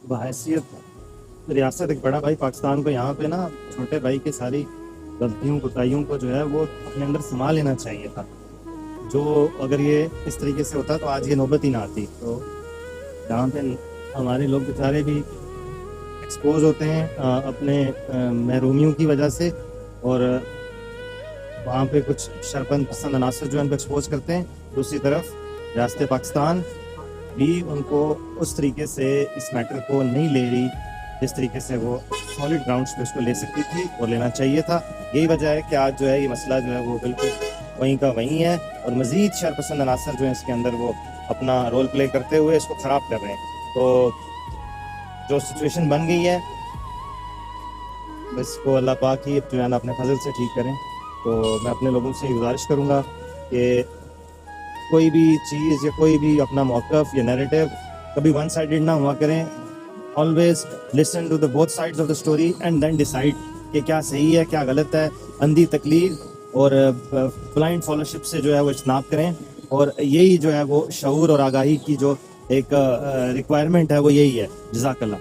बहैसियत रियासत एक बड़ा भाई पाकिस्तान को यहाँ पे ना छोटे भाई की सारी गलतियों कोताहियों को जो है वो अपने अंदर संभाल लेना चाहिए था। जो अगर ये इस तरीके से होता तो आज ये नौबत ही ना आती। तो जहाँ पे हमारे लोग बेचारे भी एक्सपोज होते हैं अपने महरूमियों की वजह से, और वहाँ पे कुछ शरपन पसंद अनासर जो है उनको एक्सपोज करते हैं। दूसरी तरफ रियासत पाकिस्तान भी उनको उस तरीके से इस मैटर को नहीं ले रही जिस तरीके से वो सॉलिड ग्राउंड्स पे उसको ले सकती थी और लेना चाहिए था। यही वजह है कि आज जो है ये मसला जो है वो बिल्कुल वहीं का वहीं है, और मज़ीद शरपसंद अनासर जो है इसके अंदर वो अपना रोल प्ले करते हुए इसको ख़राब कर रहे हैं। तो जो सिचुएशन बन गई है इसको अल्लाह पाक ही जो है ना अपने फजल से ठीक करें। तो मैं अपने लोगों से गुजारिश करूँगा कि कोई भी चीज़ या कोई भी अपना मौक़िफ़ या नैरेटिव कभी वन साइडेड ना हुआ करें। Always listen to the both sides of the story and then decide कि क्या सही है क्या गलत है। अंधी तकलीफ और ब्लाइंड फॉलोशिप से जो है वो इज्तनाब करें, और यही जो है वो शऊर और आगाही की जो एक रिक्वायरमेंट है वो यही है। जज़ाकल्लाह।